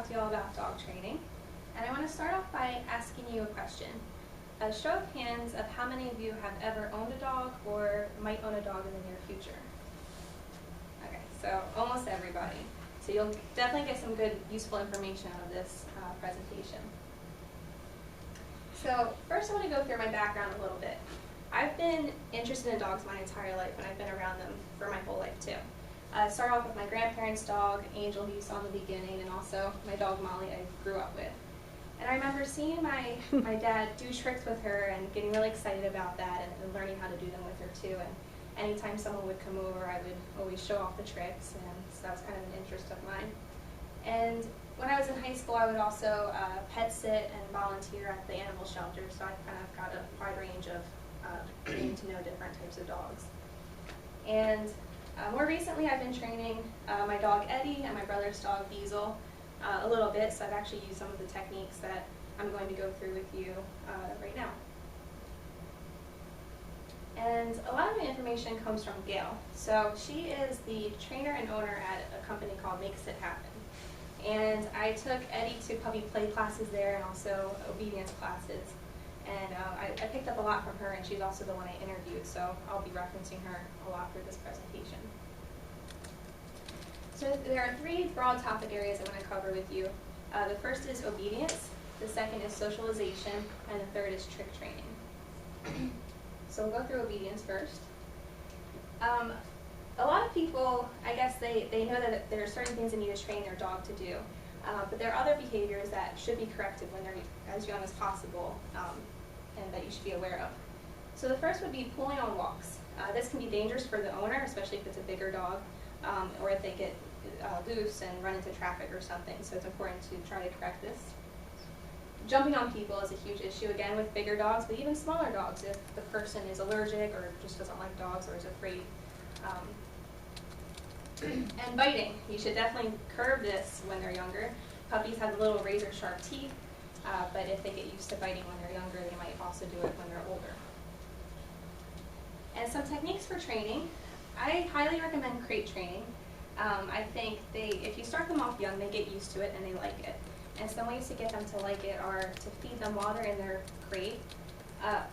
talk to you all about dog training. And I want to start off by asking you a question. A show of hands of how many of you have ever owned a dog or might own a dog in the near future? Okay, so almost everybody. So you'll definitely get some good, useful information out of this presentation. So first I want to go through my background a little bit. I've been interested in dogs my entire life, and I've been around them for my whole life too. I started off with my grandparents' dog, Angel, who you saw in the beginning, and also my dog Molly I grew up with. And I remember seeing my dad do tricks with her and getting really excited about that and learning how to do them with her too. And anytime someone would come over, I would always show off the tricks, and so that was kind of an interest of mine. And when I was in high school, I would also pet sit and volunteer at the animal shelter, so I kind of got a wide range of getting to know different types of dogs. And more recently, I've been training my dog Eddie and my brother's dog Diesel a little bit, so I've actually used some of the techniques that I'm going to go through with you right now. And a lot of the information comes from Gail. So she is the trainer and owner at a company called Makes It Happen. And I took Eddie to puppy play classes there and also obedience classes. And I picked up a lot from her, and she's also the one I interviewed, so I'll be referencing her a lot through this presentation. So there are three broad topic areas I want to cover with you. The first is obedience, the second is socialization, and the third is trick training. So we'll go through obedience first. A lot of people, I guess they know that there are certain things they need to train their dog to do, but there are other behaviors that should be corrected when they're as young as possible, and that you should be aware of. So the first would be pulling on walks. This can be dangerous for the owner, especially if it's a bigger dog, or if they get loose and run into traffic or something, so it's important to try to correct this. Jumping on people is a huge issue, again, with bigger dogs, but even smaller dogs, if the person is allergic or just doesn't like dogs or is afraid. And biting, you should definitely curb this when they're younger. Puppies have little razor-sharp teeth, but if they get used to biting when they're younger, they might also do it when they're older. And some techniques for training. I highly recommend crate training. I think if you start them off young, they get used to it and they like it. And some ways to get them to like it are to feed them while they're in their crate.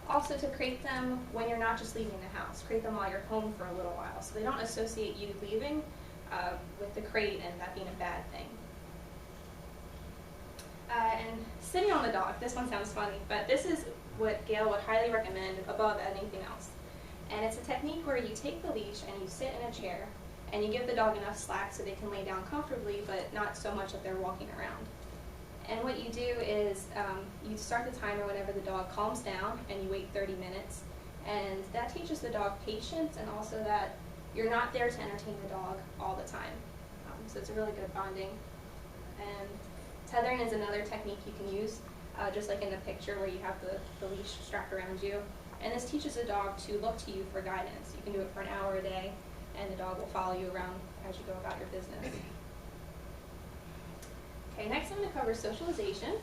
Also to crate them when you're not just leaving the house. Crate them while you're home for a little while, so they don't associate you leaving with the crate and that being a bad thing. And sitting on the dog, this one sounds funny, but this is what Gail would highly recommend above anything else. And it's a technique where you take the leash and you sit in a chair and you give the dog enough slack so they can lay down comfortably, but not so much that they're walking around. And what you do is you start the timer whenever the dog calms down, and you wait 30 minutes. And that teaches the dog patience, and also that you're not there to entertain the dog all the time. So it's a really good bonding. And tethering is another technique you can use, just like in the picture where you have the leash strapped around you. And this teaches the dog to look to you for guidance. You can do it for an hour a day, and the dog will follow you around as you go about your business. Okay, next I'm going to cover socialization.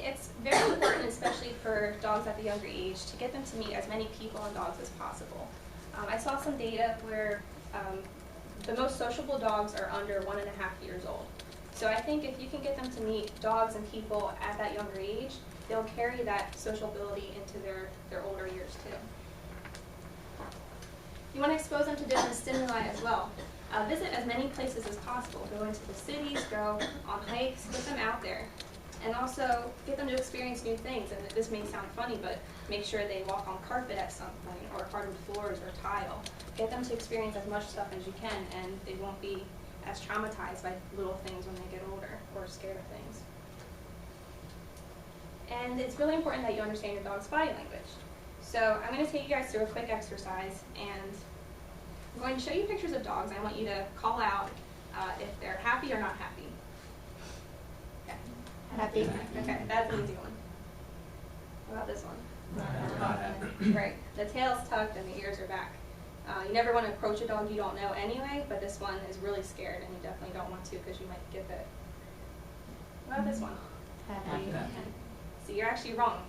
It's very important, especially for dogs at the younger age, to get them to meet as many people and dogs as possible. I saw some data where the most sociable dogs are under 1.5 years old. So I think if you can get them to meet dogs and people at that younger age, they'll carry that sociability into their older years too. You want to expose them to different stimuli as well. Visit as many places as possible. Go into the cities, go on hikes, get them out there. And also get them to experience new things. And this may sound funny, but make sure they walk on carpet at some point, or hardwood floors, or tile. Get them to experience as much stuff as you can, and they won't be as traumatized by little things when they get older, or scared of things. And it's really important that you understand your dog's body language. So I'm going to take you guys through a quick exercise, and I'm going to show you pictures of dogs. I want you to call out if they're happy or not happy. Okay. Happy. Okay, that's an easy one. What about this one? Not happy. Right. The tail's tucked and the ears are back. You never want to approach a dog you don't know anyway, but this one is really scared, and you definitely don't want to because you might get bit. What about this one? Happy. Okay. So you're actually wrong,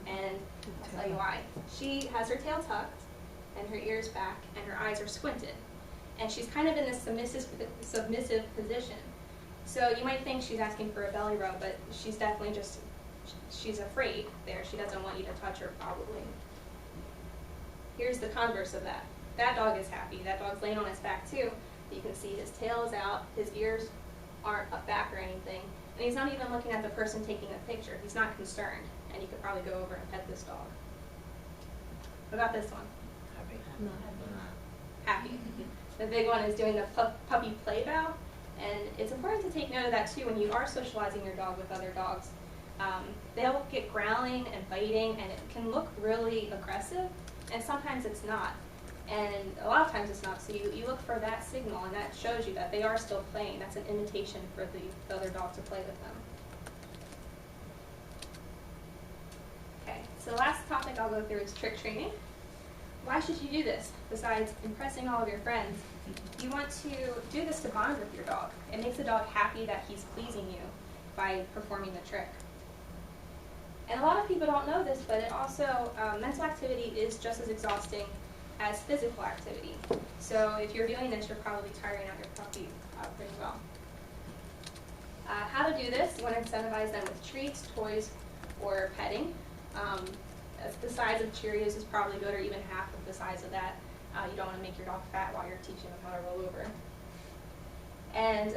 and I'll tell you why. She has her tail tucked and her ears back and her eyes are squinted, and she's kind of in this submissive position. So you might think she's asking for a belly rub, but she's definitely just, she's afraid there. She doesn't want you to touch her probably. Here's the converse of that. That dog is happy. That dog's laying on his back too. You can see his tail is out, his ears aren't up back or anything, and he's not even looking at the person taking the picture. He's not concerned, and you could probably go over and pet this dog. What about this one? Happy. The big one is doing the puppy play bow, and it's important to take note of that too when you are socializing your dog with other dogs. They'll get growling and biting, and it can look really aggressive, and sometimes it's not. And a lot of times it's not, so you look for that signal, and that shows you that they are still playing. That's an invitation for the other dog to play with them. Okay, so the last topic I'll go through is trick training. Why should you do this? Besides impressing all of your friends, you want to do this to bond with your dog. It makes the dog happy that he's pleasing you by performing the trick. And a lot of people don't know this, but it also, mental activity is just as exhausting as physical activity. So if you're doing this, you're probably tiring out your puppy pretty well. How to do this, you want to incentivize them with treats, toys, or petting. The size of Cheerios is probably good, or even half of the size of that. You don't want to make your dog fat while you're teaching them how to roll over. And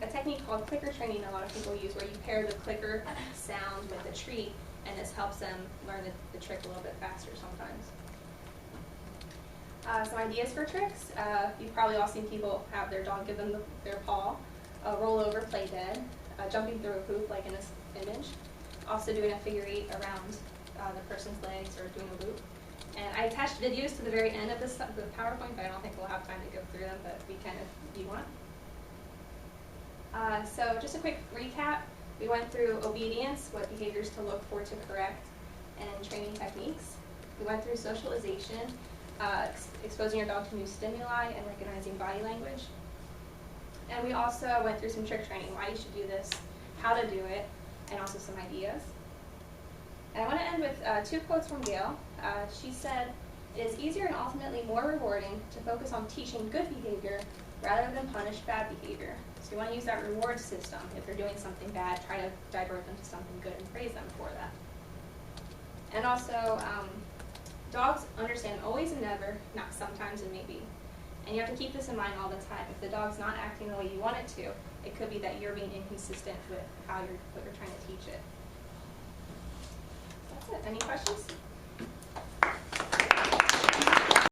a technique called clicker training a lot of people use, where you pair the clicker sound with a treat, and this helps them learn the trick a little bit faster sometimes. Some ideas for tricks. You've probably all seen people have their dog give them their paw, roll over, play dead, jumping through a hoop like in this image, also doing a figure 8 around the person's legs or doing a loop. And I attached videos to the very end of the PowerPoint, but I don't think we'll have time to go through them, but we can if you want. So just a quick recap. We went through obedience, what behaviors to look for to correct, and training techniques. We went through socialization, exposing your dog to new stimuli and recognizing body language. And we also went through some trick training, why you should do this, how to do it, and also some ideas. And I want to end with 2 quotes from Gail. She said, "It is easier and ultimately more rewarding to focus on teaching good behavior rather than punish bad behavior." So you want to use that reward system. If they're doing something bad, try to divert them to something good and praise them for that. And also, dogs understand always and never, not sometimes and maybe. And you have to keep this in mind all the time. If the dog's not acting the way you want it to, it could be that you're being inconsistent with what you're trying to teach it. That's it. Any questions?